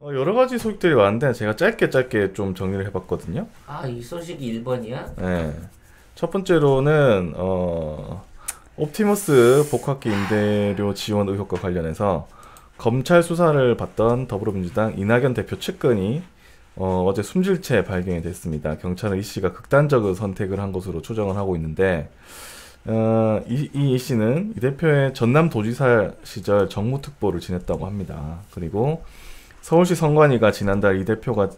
여러 가지 소식들이 많은데 제가 짧게 좀 정리를 해봤거든요. 아, 이 소식이 1번이야? 네. 첫 번째로는 옵티머스 복합기 임대료 지원 의혹과 관련해서 검찰 수사를 받던 더불어민주당 이낙연 대표 측근이 어제 숨질 채 발견이 됐습니다. 경찰은 이 씨가 극단적인 선택을 한 것으로 추정을 하고 있는데 이 씨는 이 대표의 전남도지사 시절 정무특보를 지냈다고 합니다. 그리고 서울시 선관위가 지난달 이 대표가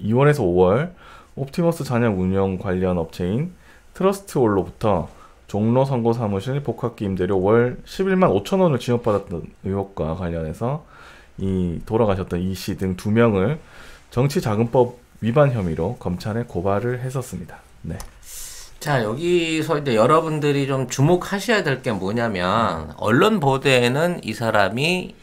2월에서 5월 옵티머스 잔영 운영 관련 업체인 트러스트올로부터 종로 선거사무실 복합기 임대료 월 11만 5천 원을 지급받았던 의혹과 관련해서 이 돌아가셨던 이 씨 등 2명을 정치자금법 위반 혐의로 검찰에 고발을 했었습니다. 네. 자, 여기서 이제 여러분들이 좀 주목하셔야 될 게 뭐냐면, 언론 보도에는 이 사람이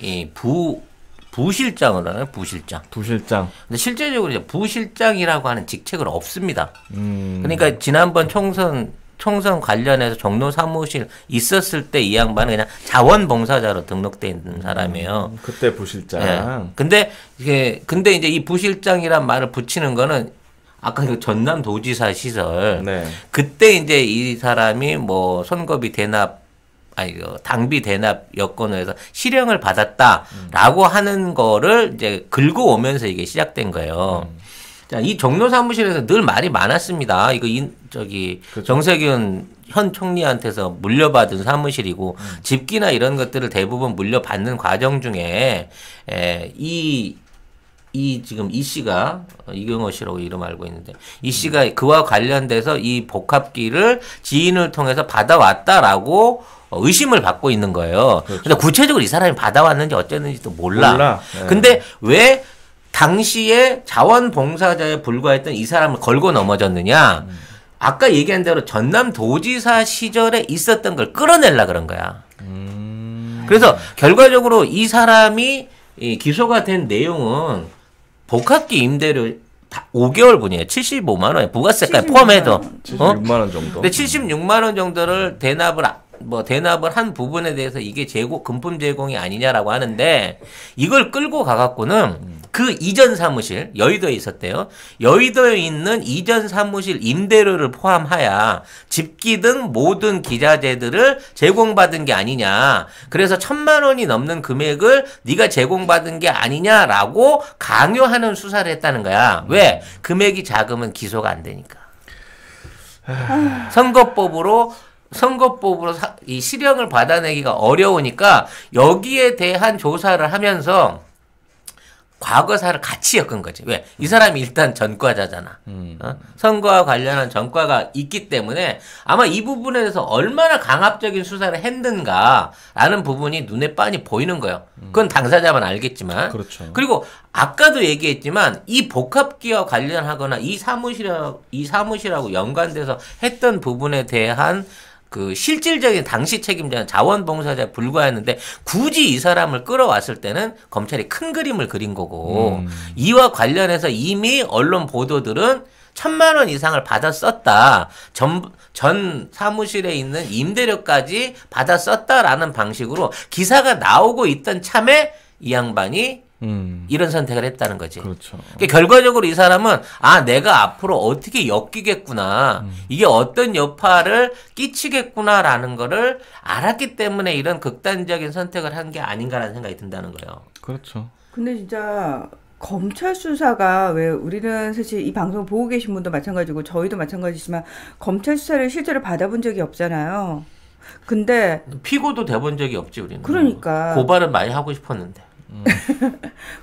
부실장을 하나요? 부실장. 부실장. 근데 실제적으로 이제 부실장이라고 하는 직책은 없습니다. 그러니까 지난번 총선 관련해서 종로 사무실 있었을 때 이 양반은 그냥 자원봉사자로 등록돼 있는 사람이에요. 그때 부실장. 네. 근데 이제 이 부실장이란 말을 붙이는 거는 아까 그 전남도지사 시절. 네. 그때 이제 이 사람이 뭐 선거비 대납 당비 대납 여건을 해서 실형을 받았다라고 하는 거를 이제 긁고 오면서 이게 시작된 거예요. 자, 이 종로 사무실에서 늘 말이 많았습니다. 이거 그렇죠. 정세균 현 총리한테서 물려받은 사무실이고 집기나 이런 것들을 대부분 물려받는 과정 중에 지금 이 씨가 이경호 씨라고 이름 알고 있는데 이 씨가 그와 관련돼서 이 복합기를 지인을 통해서 받아왔다라고 의심을 받고 있는 거예요. 그렇죠. 근데 구체적으로 이 사람이 받아왔는지 어쨌는지도 몰라. 네. 근데 왜 당시에 자원봉사자에 불과했던 이 사람을 걸고 넘어졌느냐? 아까 얘기한 대로 전남도지사 시절에 있었던 걸 끌어내려 그런 거야. 그래서 결과적으로 이 사람이 기소가 된 내용은 복합기 임대료 5개월분이에요. 75만 원 부가세까지 포함해도 76만 원 정도. 근데 76만 원 정도를 대납을 한 부분에 대해서 이게 금품 제공이 아니냐라고 하는데 이걸 끌고 가갖고는 그 이전 사무실 여의도에 있었대요. 여의도에 있는 이전 사무실 임대료를 포함하여 집기 등 모든 기자재들을 제공받은 게 아니냐. 그래서 1,000만 원이 넘는 금액을 네가 제공받은 게 아니냐라고 강요하는 수사를 했다는 거야. 왜? 금액이 작으면 기소가 안 되니까. 선거법으로 이 실형을 받아내기가 어려우니까 여기에 대한 조사를 하면서 과거사를 같이 엮은 거지. 왜? 이 사람이 일단 전과자잖아. 선거와 관련한 전과가 있기 때문에 아마 이 부분에 대해서 얼마나 강압적인 수사를 했는가라는 부분이 눈에 빤히 보이는 거예요. 그건 당사자만 알겠지만. 그렇죠. 그리고 아까도 얘기했지만 이 복합기와 관련하거나 이 사무실하고 연관돼서 했던 부분에 대한 그 실질적인 당시 책임자는 자원봉사자에 불과했는데 굳이 이 사람을 끌어왔을 때는 검찰이 큰 그림을 그린 거고 이와 관련해서 이미 언론 보도들은 1,000만 원 이상을 받아 썼다. 전 사무실에 있는 임대료까지 받아 썼다라는 방식으로 기사가 나오고 있던 참에 이 양반이 이런 선택을 했다는 거지. 그렇죠. 그러니까 결과적으로 이 사람은 내가 앞으로 어떻게 엮이겠구나. 이게 어떤 여파를 끼치겠구나라는 거를 알았기 때문에 이런 극단적인 선택을 한 게 아닌가라는 생각이 든다는 거예요. 그렇죠. 근데 진짜 검찰 수사가 왜 우리는 사실 이 방송 보고 계신 분도 마찬가지고 저희도 마찬가지지만 검찰 수사를 실제로 받아본 적이 없잖아요. 근데 피고도 돼본 적이 없지 우리는. 그러니까 고발은 많이 하고 싶었는데.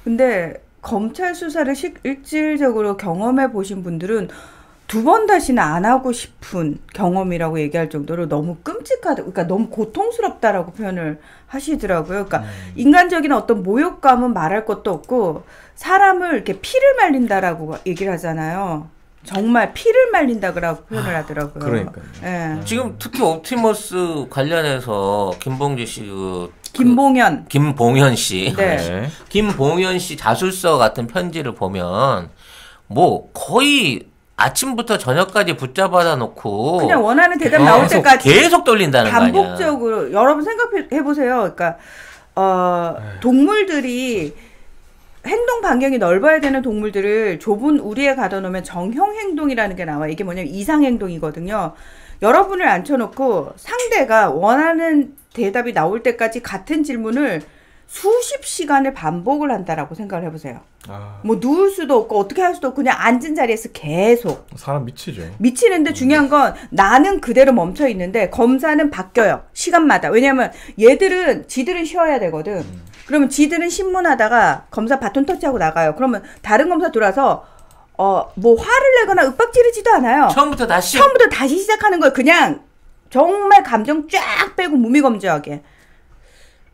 근데 검찰 수사를 실질적으로 경험해 보신 분들은 2번 다시는 안 하고 싶은 경험이라고 얘기할 정도로 너무 끔찍하다, 그러니까 너무 고통스럽다라고 표현을 하시더라고요. 그러니까 인간적인 어떤 모욕감은 말할 것도 없고 사람을 이렇게 피를 말린다라고 얘기를 하잖아요. 정말 피를 말린다고 표현을 하더라고요. 그러니까요. 예. 지금 특히 옵티머스 관련해서 김봉지 씨 김봉현 씨. 네. 김봉현 씨 자술서 같은 편지를 보면 뭐 거의 아침부터 저녁까지 붙잡아다 놓고 그냥 원하는 대답 나올 때까지 계속 돌린다는 거 아니야. 반복적으로 여러분 생각해 보세요. 그러니까 동물들이 행동 반경이 넓어야 되는 동물들을 좁은 우리에 가둬놓으면 정형 행동이라는 게 나와요. 이게 뭐냐면 이상 행동이거든요. 여러분을 앉혀놓고 상대가 원하는 대답이 나올 때까지 같은 질문을 수십 시간을 반복을 한다라고 생각을 해보세요. 뭐 누울 수도 없고 어떻게 할 수도 없고 그냥 앉은 자리에서 계속. 사람 미치죠. 미치는데 중요한 건 나는 그대로 멈춰 있는데 검사는 바뀌어요. 시간마다. 왜냐면 지들은 쉬어야 되거든. 그러면 지들은 신문하다가 검사 바톤 터치하고 나가요. 그러면 다른 검사 들어와서 뭐 화를 내거나 윽박 지르지도 않아요. 처음부터 다시 시작하는 거예요. 그냥 정말 감정 쫙 빼고 무미건조하게.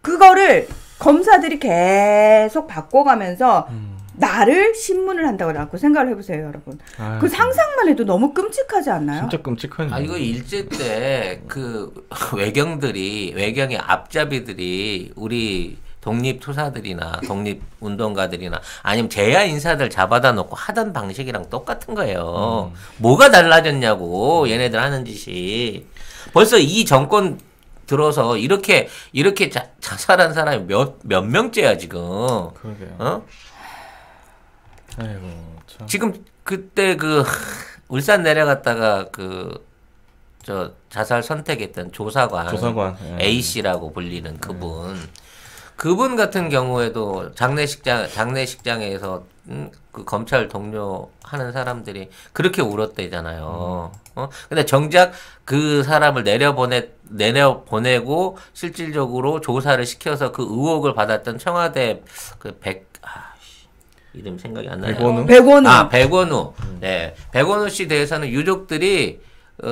그거를 검사들이 계속 바꿔가면서 나를 신문을 한다고 생각을 해보세요, 여러분. 그 상상만 해도 너무 끔찍하지 않나요? 진짜 끔찍하네요. 이거 일제 때 그 외경의 앞잡이들이 우리 독립투사들이나 독립운동가들이나 아니면 제야 인사들 잡아다 놓고 하던 방식이랑 똑같은 거예요. 뭐가 달라졌냐고 얘네들 하는 짓이. 벌써 이 정권 들어서 이렇게 자살한 사람이 몇 명째야 지금. 그러게요. 아이고 참. 지금 그때 울산 내려갔다가 저 자살 선택했던 조사관 A 씨라고 불리는 그분 같은 경우에도 장례식장에서 그 검찰 동료 하는 사람들이 그렇게 울었대잖아요. 근데 정작 그 사람을 내려보내고 실질적으로 조사를 시켜서 그 의혹을 받았던 청와대 이름 생각이 안 나요. 백원우. 네. 백원우 씨 대해서는 유족들이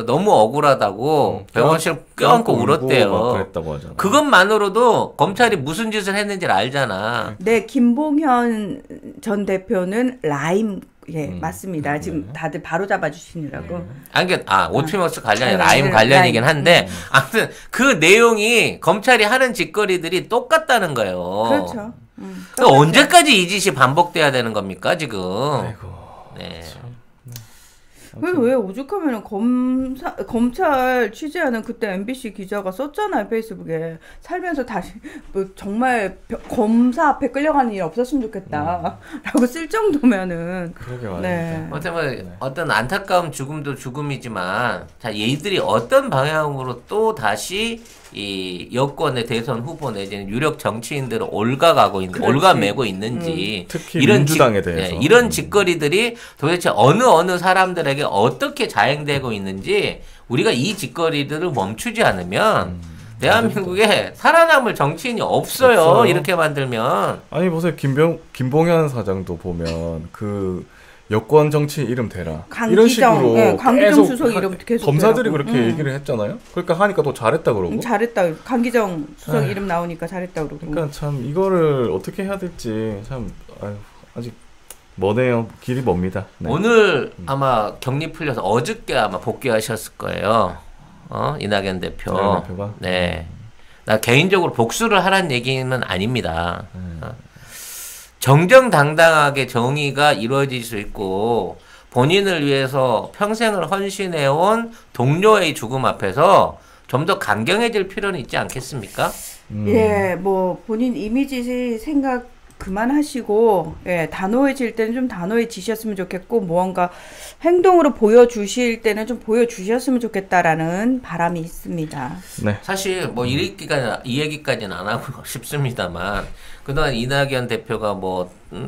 너무 억울하다고 백원 씨를 껴안고 울었대요. 그랬다고 하잖아. 그것만으로도 검찰이 무슨 짓을 했는지를 알잖아. 네, 김봉현 전 대표는 라임 맞습니다. 지금 다들 바로 잡아주시느라고. 오트머스 관련이 라임 관련이긴 한데 아무튼 그 내용이 검찰이 하는 짓거리들이 똑같다는 거예요. 그렇죠. 언제까지 이 짓이 반복돼야 되는 겁니까 지금? 아이고. 네. 왜 오죽하면 검찰 취재하는 그때 MBC 기자가 썼잖아요, 페이스북에. 살면서 다시 뭐 정말 검사 앞에 끌려가는 일 없었으면 좋겠다 라고 쓸 정도면은. 그러게 말입니다. 네. 어떤 안타까운 죽음도 죽음이지만 얘들이 어떤 방향으로 또 다시 이 여권의 대선 후보 내지는 유력 정치인들을 올가매고 있는지 특히 민주당에 대해서 이런 짓거리들이 도대체 어느 사람들에게 어떻게 자행되고 있는지 우리가 이 짓거리들을 멈추지 않으면 대한민국에 살아남을 정치인이 없어요. 이렇게 만들면. 아니 보세요. 김봉현 사장도 보면 여권 정치인 이름 대라. 이런 식으로 강기정 수석 이름 계속 검사들이 그렇게 얘기를 했잖아요. 그러니까 하니까 또 잘했다 그러고. 잘했다. 강기정 수석 이름 나오니까 잘했다 그러고. 그러니까 참 이거를 어떻게 해야 될지 참 아직 머네요. 길이 멉니다. 네. 오늘 아마 격리 풀려서 어저께 아마 복귀하셨을 거예요. 이낙연 대표가. 네. 나 개인적으로 복수를 하라는 얘기는 아닙니다. 정정당당하게 정의가 이루어질 수 있고 본인을 위해서 평생을 헌신해온 동료의 죽음 앞에서 좀 더 강경해질 필요는 있지 않겠습니까? 예, 뭐 본인 이미지 생각 그만하시고 단호해질 때는 좀 단호해지셨으면 좋겠고 무언가 행동으로 보여주실 때는 좀 보여주셨으면 좋겠다라는 바람이 있습니다. 네. 사실 뭐 이 얘기까지는 안 하고 싶습니다만 그동안 이낙연 대표가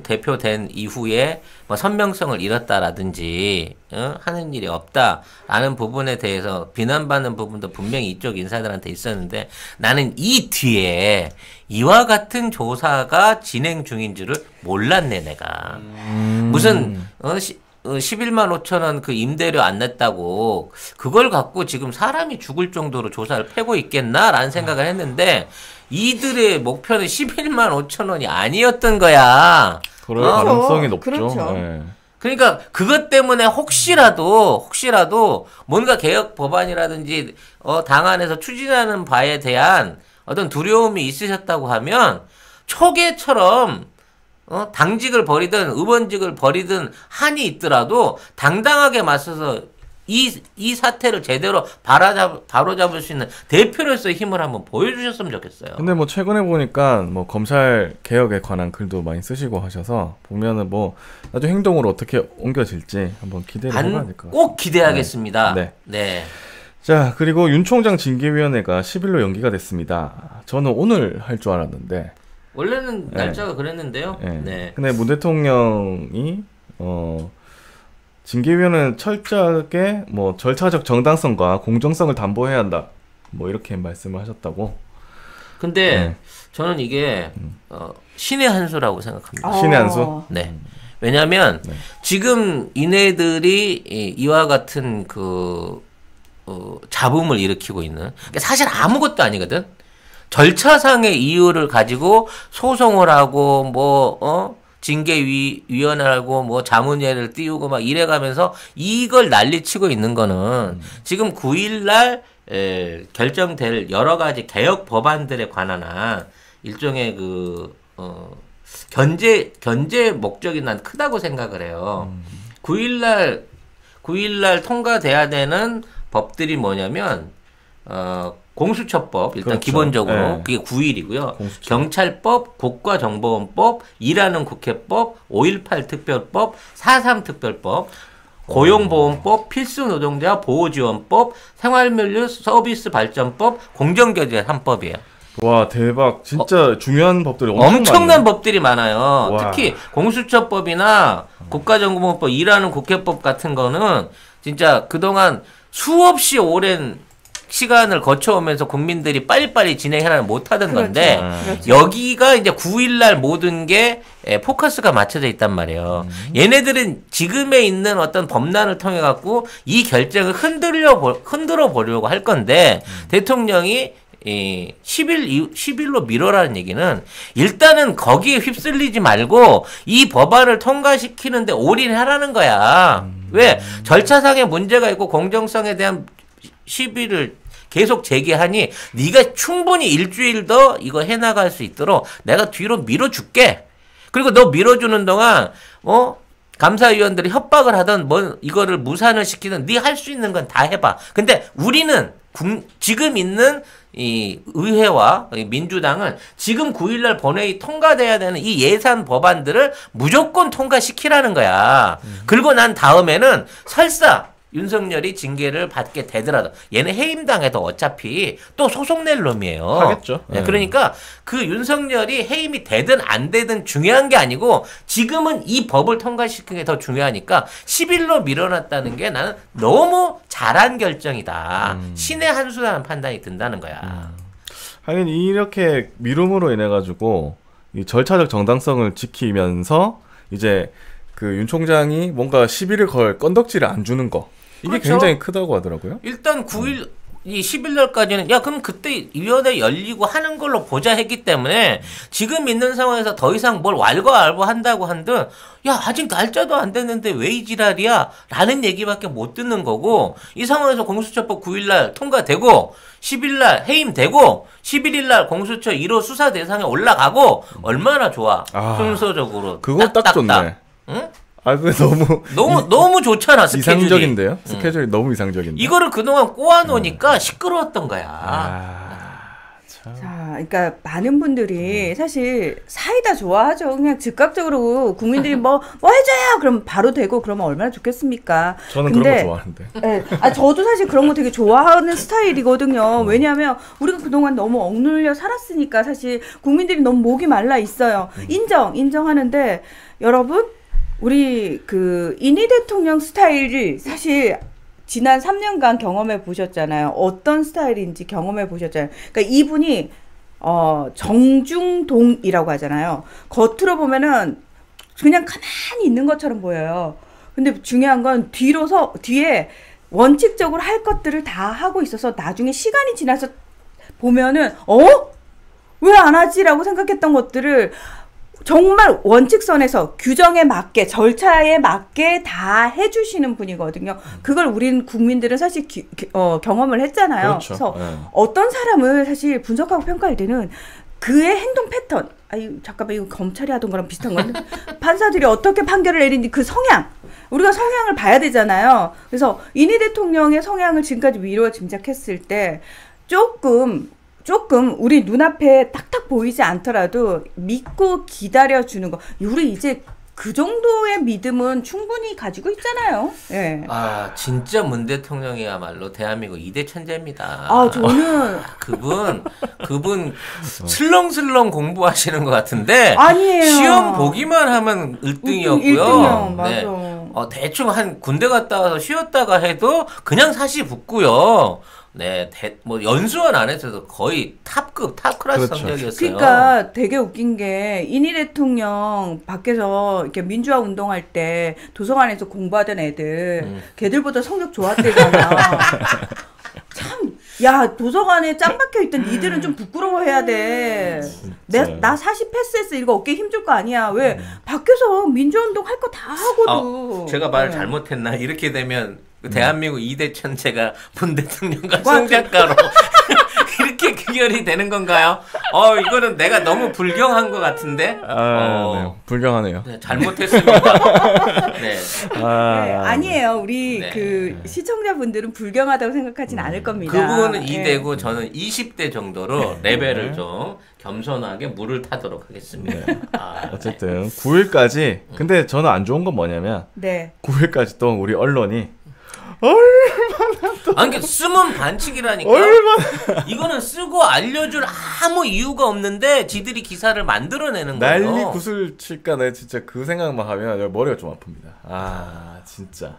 대표된 이후에 선명성을 잃었다라든지 하는 일이 없다라는 부분에 대해서 비난받는 부분도 분명히 이쪽 인사들한테 있었는데 나는 이 뒤에 이와 같은 조사가 진행 중인 줄을 몰랐네 내가. 무슨 11만 5천 원 그 임대료 안 냈다고 그걸 갖고 지금 사람이 죽을 정도로 조사를 패고 있겠나라는 생각을 했는데 이들의 목표는 11만 5천 원이 아니었던 거야. 그럴 가능성이 높죠. 그렇죠. 네. 그러니까 그것 때문에 혹시라도 뭔가 개혁 법안이라든지 당 안에서 추진하는 바에 대한 어떤 두려움이 있으셨다고 하면 초계처럼 당직을 버리든 의원직을 버리든 한이 있더라도 당당하게 맞서서 이 사태를 제대로 바로잡을 수 있는 대표로서의 힘을 한번 보여주셨으면 좋겠어요. 근데 뭐 최근에 보니까 뭐 검찰 개혁에 관한 글도 많이 쓰시고 하셔서 보면은 뭐 나중에 행동으로 어떻게 옮겨질지 한번 기대를 해봐야 될 것 같아요. 꼭 기대하겠습니다. 네. 네. 자, 그리고 윤 총장 징계위원회가 10일로 연기가 됐습니다. 저는 오늘 할 줄 알았는데 원래는 네. 날짜가 그랬는데요. 네. 네. 근데 문 대통령이 징계위원회는 철저하게 뭐 절차적 정당성과 공정성을 담보해야 한다. 뭐 이렇게 말씀을 하셨다고. 근데 네. 저는 이게 신의 한 수라고 생각합니다. 신의 한 수? 네. 왜냐하면 지금 이네들이 이와 같은 잡음을 일으키고 있는 사실 아무것도 아니거든. 절차상의 이유를 가지고 소송을 하고 징계위원회하고 뭐 자문회를 띄우고 막 이래가면서 이걸 난리치고 있는 거는 지금 9일날 결정될 여러 가지 개혁 법안들에 관한 일종의 견제 목적이 난 크다고 생각을 해요. 9일날 통과돼야 되는 법들이 뭐냐면 공수처법 일단 그렇죠. 기본적으로 네. 그게 9일이고요. 공수처. 경찰법, 국가정보원법, 일하는 국회법, 5.18 특별법, 4.3 특별법, 고용보험법, 필수노동자 보호지원법, 생활면류 서비스 발전법, 공정거래 3법이에요. 와, 대박. 진짜 중요한 법들이 엄청난 많네요. 법들이 많아요. 와. 특히 공수처법이나 국가정보원법, 일하는 국회법 같은 거는 진짜 그동안 수없이 오랜 시간을 거쳐오면서 국민들이 빨리빨리 진행해라는 못하던 그렇죠. 건데 그렇죠. 여기가 이제 9일날 모든 게 포커스가 맞춰져 있단 말이에요. 얘네들은 지금에 있는 어떤 법난을 통해 갖고 이 결정을 흔들어 보려고 할 건데 대통령이 10일로 미뤄라는 얘기는 일단은 거기에 휩쓸리지 말고 이 법안을 통과시키는데 올인하라는 거야. 왜? 절차상의 문제가 있고 공정성에 대한 시비를 계속 제기하니 네가 충분히 일주일 더 이거 해나갈 수 있도록 내가 뒤로 밀어줄게. 그리고 너 밀어주는 동안 감사위원들이 협박을 하던 이거를 무산을 시키든 네 할 수 있는 건 다 해봐. 근데 우리는 지금 있는 이 의회와 민주당은 지금 9일날 본회의 통과돼야 되는 이 예산 법안들을 무조건 통과시키라는 거야. 그리고 난 다음에는 설사 윤석열이 징계를 받게 되더라도 얘네 해임당해도 어차피 또 소송 낼 놈이에요. 하겠죠. 네, 그러니까 그 윤석열이 해임이 되든 안 되든 중요한 게 아니고 지금은 이 법을 통과시키는 게 더 중요하니까 10일로 밀어놨다는 게 나는 너무 잘한 결정이다. 신의 한 수라는 판단이 든다는 거야. 하긴 이렇게 미룸으로 인해 가지고 이 절차적 정당성을 지키면서 이제 그 윤 총장이 뭔가 시비를 걸 건덕지를 안 주는 거 이게 그렇죠. 굉장히 크다고 하더라고요. 일단 9일 이 10일날까지는 그럼 그때 위원회 열리고 하는 걸로 보자 했기 때문에 지금 있는 상황에서 더 이상 뭘 왈가왈부 한다고 한들 아직 날짜도 안 됐는데 왜 이 지랄이야 라는 얘기밖에 못 듣는 거고 이 상황에서 공수처법 9일날 통과되고 10일날 해임되고 11일날 공수처 1호 수사 대상에 올라가고 얼마나 좋아. 순서적으로 그거 딱 좋네. 응? 그게 너무 좋잖아. 스케줄이. 이상적인데요? 스케줄이 너무 이상적인데. 이거를 그동안 꼬아놓으니까 시끄러웠던 거야. 참. 자, 그러니까 많은 분들이 사실 사이다 좋아하죠. 그냥 즉각적으로 국민들이 뭐 해줘요. 그럼 바로 되고 그러면 얼마나 좋겠습니까? 저는 근데, 그런 거 좋아하는데. 네, 저도 사실 그런 거 되게 좋아하는 스타일이거든요. 왜냐하면 우리가 그동안 너무 억눌려 살았으니까 사실 국민들이 너무 목이 말라 있어요. 인정하는데 여러분 우리 이니 대통령 스타일을 사실 지난 3년간 경험해 보셨잖아요. 어떤 스타일인지 경험해 보셨잖아요. 그러니까 이분이 정중동이라고 하잖아요. 겉으로 보면은 그냥 가만히 있는 것처럼 보여요. 근데 중요한 건 뒤에 원칙적으로 할 것들을 다 하고 있어서 나중에 시간이 지나서 보면은 왜 안 하지라고 생각했던 것들을 정말 원칙선에서 규정에 맞게 절차에 맞게 다 해주시는 분이거든요. 그걸 우리는 국민들은 사실 경험을 했잖아요. 그렇죠. 그래서 네. 어떤 사람을 사실 분석하고 평가할 때는 그의 행동 패턴, 잠깐만 이거 검찰이 하던 거랑 비슷한 건데 판사들이 어떻게 판결을 내리는지 그 성향 우리가 성향을 봐야 되잖아요. 그래서 이니 대통령의 성향을 지금까지 미루어 짐작했을 때 조금 우리 눈앞에 탁탁 보이지 않더라도 믿고 기다려주는 거. 우리 이제 그 정도의 믿음은 충분히 가지고 있잖아요. 예. 아, 진짜 문 대통령이야말로 대한민국 2대 천재입니다. 아, 저는 그분 슬렁슬렁 공부하시는 것 같은데 아니에요. 시험 보기만 하면 1등이었고요. 1등이요. 맞아. 네. 대충 한 군대 갔다 와서 쉬었다가 해도 그냥 사시 붙고요. 네, 뭐 연수원 안에서도 거의 탑급, 탑클래스 그렇죠. 성적이었어요. 그러니까 되게 웃긴 게 이니 대통령 밖에서 이렇게 민주화 운동할 때 도서관에서 공부하던 애들 걔들보다 성적 좋았대잖아. 참, 야 도서관에 짱 박혀 있던 니들은 좀 부끄러워해야 돼. 나 40 패스했어. 이거 어깨에 힘줄 거 아니야. 왜 밖에서 민주화 운동 할 거 다 하고도. 제가 말을 네. 잘못했나? 이렇게 되면 대한민국 2대 천재가 문 대통령과 성작가로 이렇게 귀결이 되는 건가요? 이거는 내가 너무 불경한 것 같은데. 네. 불경하네요. 네, 잘못했습니다. 네. 네, 아니에요. 우리 네. 그 시청자분들은 불경하다고 생각하진 않을 겁니다. 그분은 예. 2대고 저는 20대 정도로 레벨을 좀 겸손하게 물을 타도록 하겠습니다. 어쨌든 9일까지 근데 저는 안 좋은 건 뭐냐면 네. 9일까지 또 우리 언론이 아니, 쓰면 반칙이라니까. 이거는 쓰고 알려줄 아무 이유가 없는데 지들이 기사를 만들어내는 거예요. 난리 구슬 칠까 내 진짜 그 생각만 하면 머리가 좀 아픕니다. 진짜.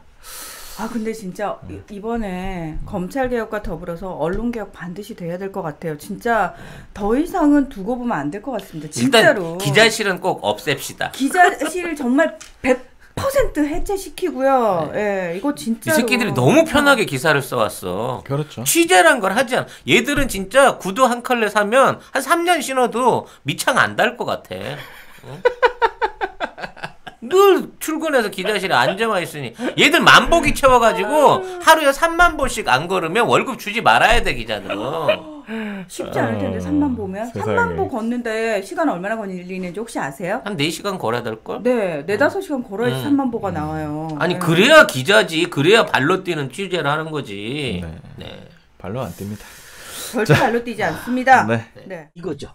근데 진짜 이번에 검찰 개혁과 더불어서 언론 개혁 반드시 돼야 될 것 같아요. 진짜 더 이상은 두고 보면 안 될 것 같습니다. 진짜로. 일단 기자실은 꼭 없앱시다. 기자실 정말 100% 해체시키고요. 예, 이거 이 진짜로. 새끼들이 너무 편하게 기사를 써왔어. 그렇죠. 취재란 걸 하지 않아. 얘들은 진짜 구두 한 컬레 사면 한 3년 신어도 밑창 안 달 것 같아. 응? 늘 출근해서 기자실에 앉아만 있으니 얘들 만보기 채워가지고 하루에 3만 보씩 안 걸으면 월급 주지 말아야 돼, 기자들은. 쉽지 않을 텐데 3만 보면 세상에. 3만 보 걷는데 시간 얼마나 걸리는지 혹시 아세요? 한 4시간 걸어야 될걸? 네, 4-5시간 걸어야지 3만 보가 나와요. 아니 네. 그래야 기자지. 그래야 발로 뛰는 취재를 하는 거지. 네. 네. 발로 안 띱니다. 절대 발로 뛰지 않습니다. 네. 네. 이거죠.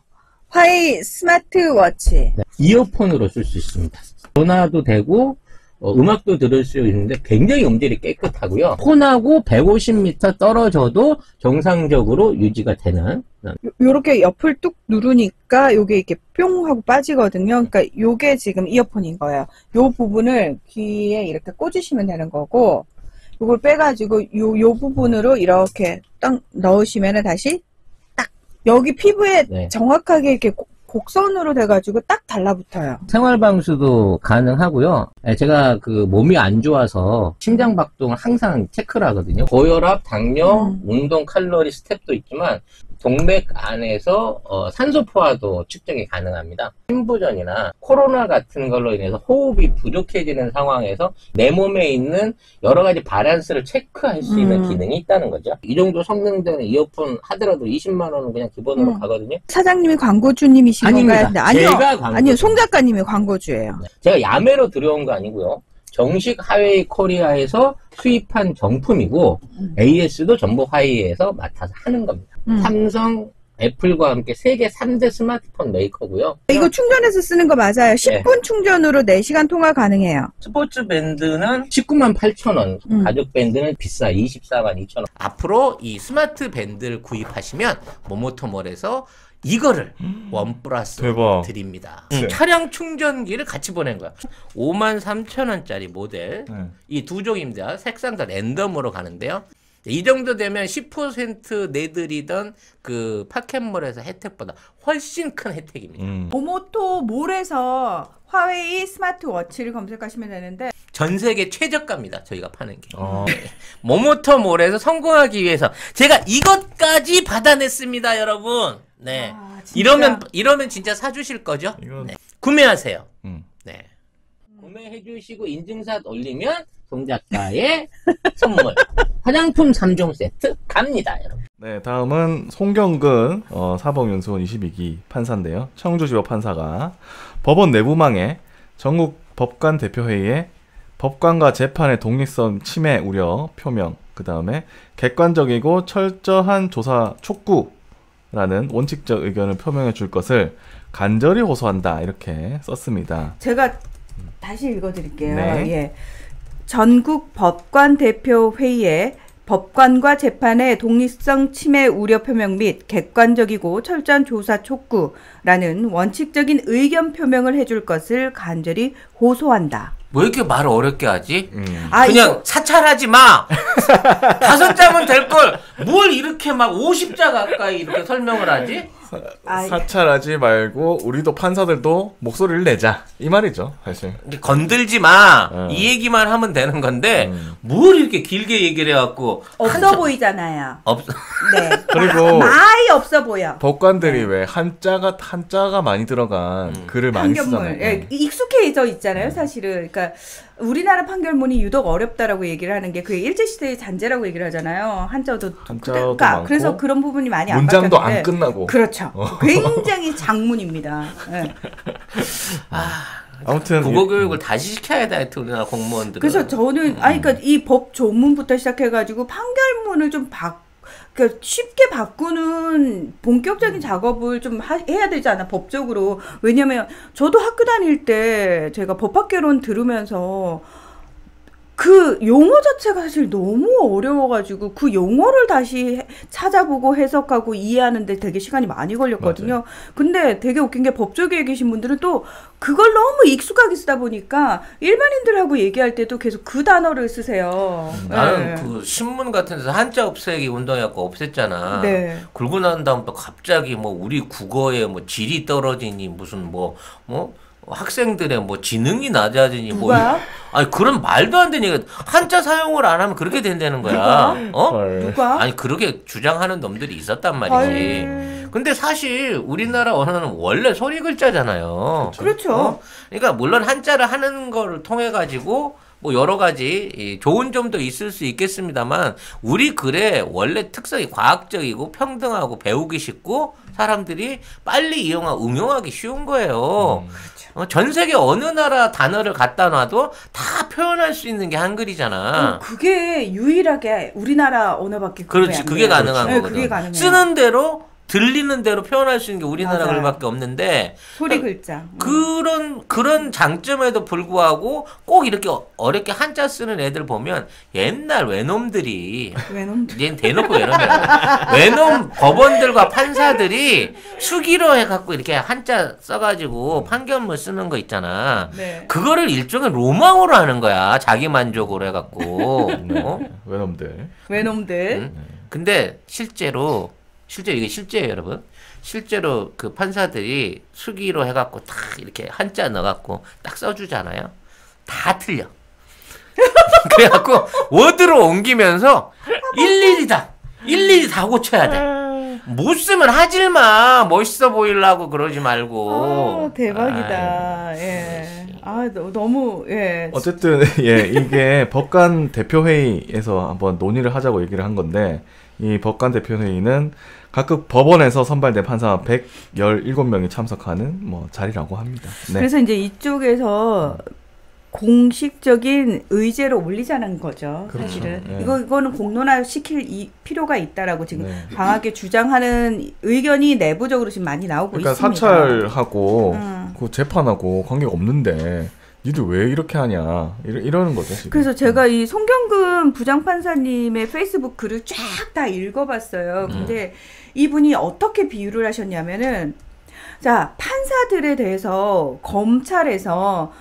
화이 스마트워치. 이어폰으로 쓸 수 있습니다. 전화도 되고 음악도 들을 수 있는데 굉장히 음질이 깨끗하고요. 폰하고 150m 떨어져도 정상적으로 유지가 되는. 요렇게 옆을 뚝 누르니까 요게 이렇게 뿅 하고 빠지거든요. 그러니까 요게 지금 이어폰인 거예요. 요 부분을 귀에 이렇게 꽂으시면 되는 거고, 요걸 빼가지고 요 부분으로 이렇게 딱 넣으시면은 다시 딱 여기 피부에 네. 정확하게 이렇게 곡선으로 돼가지고 딱 달라붙어요. 생활방수도 가능하고요. 제가 그 몸이 안 좋아서 심장 박동을 항상 체크를 하거든요. 고혈압, 당뇨, 운동, 칼로리, 스텝도 있지만 동맥 안에서 산소 포화도 측정이 가능합니다. 신부전이나 코로나 같은 걸로 인해서 호흡이 부족해지는 상황에서 내 몸에 있는 여러 가지 바란스를 체크할 수 있는 기능이 있다는 거죠. 이 정도 성능 되는 이어폰 하더라도 20만 원은 그냥 기본으로 가거든요. 사장님이 광고주님이신 아닙니다. 건가요? 아니요. 제가 광고주. 아니요. 송 작가님이 광고주예요. 제가 야매로 들여온 거 아니고요. 정식 하웨이 코리아에서 수입한 정품이고 AS도 전부 화웨이에서 맡아서 하는 겁니다. 삼성, 애플과 함께 세계 3대 스마트폰 메이커고요. 이거 충전해서 쓰는 거 맞아요. 10분 충전으로 4시간 통화 가능해요. 스포츠 밴드는 19만 8천 원, 가죽 밴드는 비싸 24만 2천 원. 앞으로 이 스마트 밴드를 구입하시면 모모토몰에서 이거를 원 플러스 대박. 드립니다. 네. 차량 충전기를 같이 보낸 거야. 53,000원짜리 모델. 네. 이 두 종입니다. 색상 다 랜덤으로 가는데요. 이 정도 되면 10% 내드리던 그 파켓몰에서 혜택보다 훨씬 큰 혜택입니다. 모모토 몰에서 화웨이 스마트워치를 검색하시면 되는데 전 세계 최저가입니다. 저희가 파는 게. 모모토 몰에서 성공하기 위해서 제가 이것까지 받아냈습니다, 여러분. 네. 진짜. 이러면 진짜 사주실 거죠? 이건- 네. 구매하세요. 네. 구매해 주시고 인증샷 올리면 송 작가의 선물 화장품 3종 세트 갑니다, 여러분. 네, 다음은 송경근 사법연수원 22기 판사인데요. 청주지법 판사가 법원 내부망에 전국 법관 대표회의에 법관과 재판의 독립성 침해 우려 표명, 그 다음에 객관적이고 철저한 조사 촉구라는 원칙적 의견을 표명해 줄 것을 간절히 호소한다 이렇게 썼습니다. 제가 다시 읽어드릴게요. 네. 예. 전국 법관 대표 회의에 법관과 재판의 독립성 침해 우려 표명 및 객관적이고 철저한 조사 촉구라는 원칙적인 의견 표명을 해줄 것을 간절히 호소한다. 뭐 이렇게 말을 어렵게 하지? 아, 그냥 이거- 사찰하지 마. 5자면 될 걸. 뭘 이렇게 막 50자 가까이 이렇게 설명을 하지? 아, 사찰하지 말고 우리도 판사들도 목소리를 내자 이 말이죠 사실. 이제 건들지 마. 어. 이 얘기만 하면 되는 건데 뭘 이렇게 길게 얘기를 해갖고 없어 보이잖아요. 없어. 네. 그리고 많이 없어 보여. 법관들이 왜 한자가 많이 들어간 글을 많이 쓰잖아요. 판결문. 예, 익숙해져 있잖아요, 사실은. 그러니까 우리나라 판결문이 유독 어렵다라고 얘기를 하는 게 그 일제시대의 잔재라고 얘기를 하잖아요. 한자도 한자도 그러니까 많고 그래서 그런 부분이 많이 안 문장도 안 바뀌었는데 끝나고. 그렇죠. 굉장히 장문입니다. 예. 아무튼 국어 교육을 다시 시켜야 돼, 하여튼 우리나라 공무원들은. 그래서 저는 그러니까 이 법 조문부터 시작해가지고 판결문을 좀 그러니까 쉽게 바꾸는 본격적인 작업을 좀 해야 되지 않아 법적으로. 왜냐면 저도 학교 다닐 때 제가 법학개론 들으면서 그 용어 자체가 사실 너무 어려워가지고 그 용어를 다시 찾아보고 해석하고 이해하는데 되게 시간이 많이 걸렸거든요. 맞아요. 근데 되게 웃긴 게 법조계에 계신 분들은 또 그걸 너무 익숙하게 쓰다 보니까 일반인들하고 얘기할 때도 계속 그 단어를 쓰세요. 나는 네. 그 신문 같은 데서 한자 없애기 운동해갖고 없앴잖아. 네. 그러고 난 다음 또 갑자기 뭐 우리 국어에 뭐 질이 떨어지니 무슨 뭐 학생들의 뭐 지능이 낮아지니 뭐 누가요? 아니 그런 말도 안 되는 얘기. 한자 사용을 안 하면 그렇게 된다는 거야. 어? 헐. 누가? 아니 그렇게 주장하는 놈들이 있었단 말이지. 헐. 근데 사실 우리나라 언어는 원래 소리 글자잖아요. 그렇죠. 그러니까 물론 한자를 하는 거를 통해 가지고 뭐 여러 가지 좋은 점도 있을 수 있겠습니다만 우리 글의 원래 특성이 과학적이고 평등하고 배우기 쉽고 사람들이 빨리 응용하기 쉬운 거예요. 전 세계 어느 나라 단어를 갖다 놔도 다 표현할 수 있는 게 한글이잖아. 그게 유일하게 우리나라 언어밖에 그렇지, 그게 가능한 네, 거거든. 그게 가능해요. 쓰는 대로 들리는 대로 표현할 수 있는 게 우리나라 맞아요. 글밖에 없는데 소리 글자. 그런 장점에도 불구하고 꼭 이렇게 어렵게 한자 쓰는 애들 보면 옛날 외놈들이 외놈들. 얘는 대놓고 외놈이야. 외놈 법원들과 판사들이 수기로 해갖고 이렇게 한자 써가지고 판결문 쓰는 거 있잖아. 네. 그거를 일종의 로망으로 하는 거야. 자기 만족으로 해갖고. 어? 외놈들. 외놈들. 근데 실제로 이게 실제예요, 여러분. 실제로 그 판사들이 수기로 해갖고 딱 이렇게 한자 넣어갖고 딱 써주잖아요. 다 틀려. 그래갖고 워드로 옮기면서 일일이 다 고쳐야 돼. 못 쓰면 하질 마. 멋있어 보이려고 그러지 말고. 대박이다. 예. 너무 예. 어쨌든 예 이게 법관 대표회의에서 한번 논의를 하자고 얘기를 한 건데 이 법관 대표회의는 각급 법원에서 선발된 판사 117명이 참석하는 뭐 자리라고 합니다. 네. 그래서 이제 이쪽에서 공식적인 의제로 올리자는 거죠. 그렇죠. 사실은 네. 이거는 공론화 시킬 필요가 있다라고 지금 네. 강하게 주장하는 의견이 내부적으로 지금 많이 나오고 그러니까 있습니다. 사찰하고 음. 그 재판하고 관계가 없는데 니들 왜 이렇게 하냐 이러는 거죠 지금. 그래서 제가 이 송경근 부장판사님의 페이스북 글을 쫙 다 읽어봤어요. 근데 이분이 어떻게 비유를 하셨냐면은 자 판사들에 대해서 검찰에서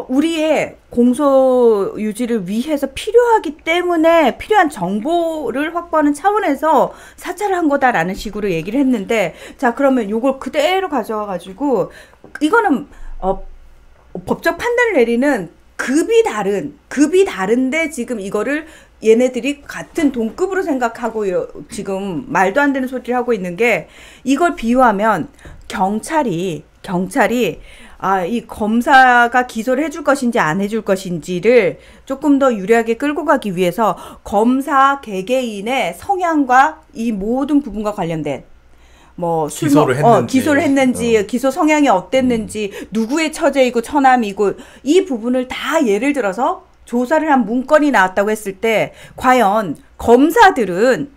우리의 공소 유지를 위해서 필요하기 때문에 필요한 정보를 확보하는 차원에서 사찰을 한 거다라는 식으로 얘기를 했는데 자 그러면 요걸 그대로 가져와 가지고 이거는 법적 판단을 내리는 급이 다른데 지금 이거를 얘네들이 같은 동급으로 생각하고 지금 말도 안 되는 소리를 하고 있는 게 이걸 비유하면 경찰이 이 검사가 기소를 해줄 것인지 안 해줄 것인지를 조금 더 유리하게 끌고 가기 위해서 검사 개개인의 성향과 이 모든 부분과 관련된 뭐 기소를 했는지. 기소 성향이 어땠는지, 누구의 처제이고 처남이고 이 부분을 다 예를 들어서 조사를 한 문건이 나왔다고 했을 때 과연 검사들은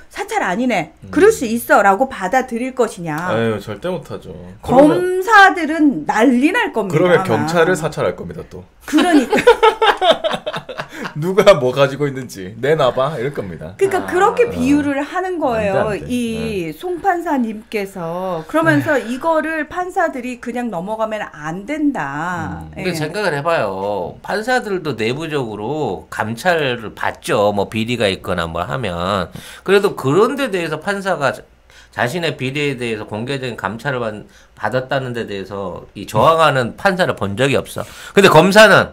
사찰 아니네. 그럴 수 있어라고 받아들일 것이냐. 아유, 절대 못하죠. 검사들은 난리 날 겁니다. 그러면 아마. 경찰을 사찰할 겁니다, 또. 그러니까. 누가 뭐 가지고 있는지 내놔봐 이럴 겁니다. 그러니까 그렇게 비유를 하는 거예요. 안 돼. 이 송 판사님께서. 그러면서 이거를 판사들이 그냥 넘어가면 안 된다. 근데 생각을 해봐요. 판사들도 내부적으로 감찰을 받죠. 뭐 비리가 있거나 뭐 하면. 그래도 그런 데 대해서 판사가 자신의 비리에 대해서 공개적인 감찰을 받았다는 데 대해서 이 저항하는 판사를 본 적이 없어. 근데 검사는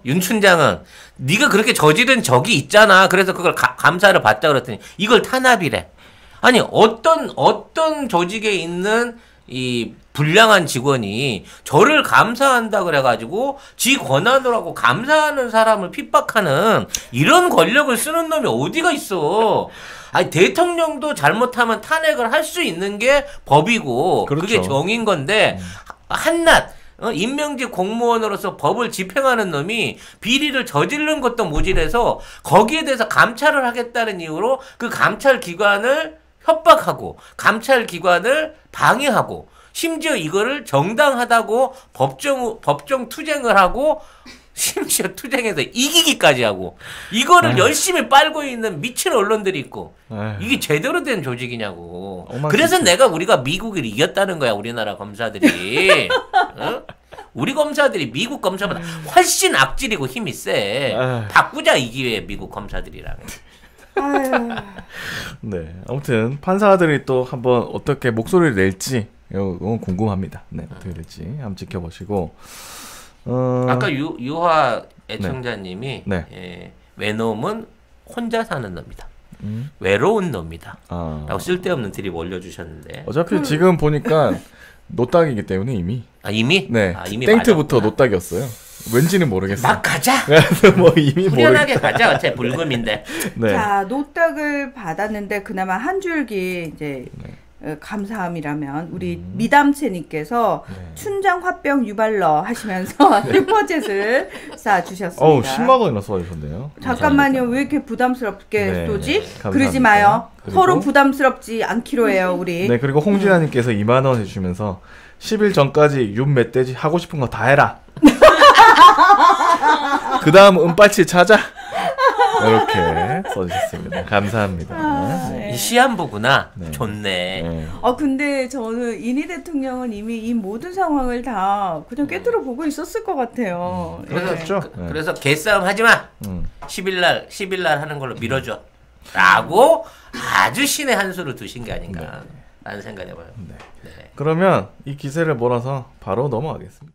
윤 춘장은 네가 그렇게 저지른 적이 있잖아. 그래서 그걸 감사를 받자 그랬더니 이걸 탄압이래. 아니 어떤 조직에 있는 이 불량한 직원이 저를 감사한다 그래가지고 지 권한으로 하고 감사하는 사람을 핍박하는 이런 권력을 쓰는 놈이 어디가 있어. 아니 대통령도 잘못하면 탄핵을 할 수 있는 게 법이고 그렇죠. 그게 정인 건데 한낱 임명직 공무원으로서 법을 집행하는 놈이 비리를 저지른 것도 모질해서 거기에 대해서 감찰을 하겠다는 이유로 그 감찰 기관을 협박하고 감찰 기관을 방해하고 심지어 이거를 정당하다고 법정 투쟁을 하고 심지어 투쟁해서 이기기까지 하고 이거를 열심히 빨고 있는 미친 언론들이 있고 이게 제대로 된 조직이냐고. 그래서 우리가 미국을 이겼다는 거야. 우리나라 검사들이. 우리 검사들이 미국 검사보다 훨씬 악질이고 힘이 세. 바꾸자 이 기회에 미국 검사들이랑. 네, 아무튼 판사들이 또 한번 어떻게 목소리를 낼지 이건 궁금합니다. 네, 어떻게 될지 한번 지켜보시고. 아까 유화 애청자님이 외놈은 혼자 사는 놈이다. 외로운 놈이다. 라고 쓸데없는 드립 올려주셨는데 어차피 지금 보니까 노딱이기 때문에 이미. 이미? 네. 이미 땡트부터 맞았구나. 노딱이었어요. 왠지는 모르겠어요. 막 가자. 뭐 이미 후련하게 가자. 어차피 불금인데. 네. 자, 노딱을 받았는데 그나마 한 줄기 이제 감사함이라면 우리 미담채님께서 춘장 화병 유발러 하시면서 슈퍼챗을 쏴주셨습니다. 10만 원이나 쏘아주셨네요. 잠깐만요. 왜 이렇게 부담스럽게 쏘지? 감사합니다. 그러지 마요. 그리고, 서로 부담스럽지 않기로 해요, 우리. 네, 그리고 홍진아님께서 2만 원 해주시면서 10일 전까지 윤 멧돼지 하고 싶은 거 다 해라. 그 다음 은빨치 찾아. 이렇게 써주셨습니다. 감사합니다. 이 시한부구나. 네. 좋네. 근데 저는 이니 대통령은 이미 이 모든 상황을 다 그냥 꿰뚫어 보고 있었을 것 같아요. 그렇겠죠. 그래서 개싸움 하지 마. 10일 날 하는 걸로 밀어줘. 라고 아주 신의 한 수를 두신 게 아닌가. 라는 생각을 해봐요. 그러면 이 기세를 몰아서 바로 넘어가겠습니다.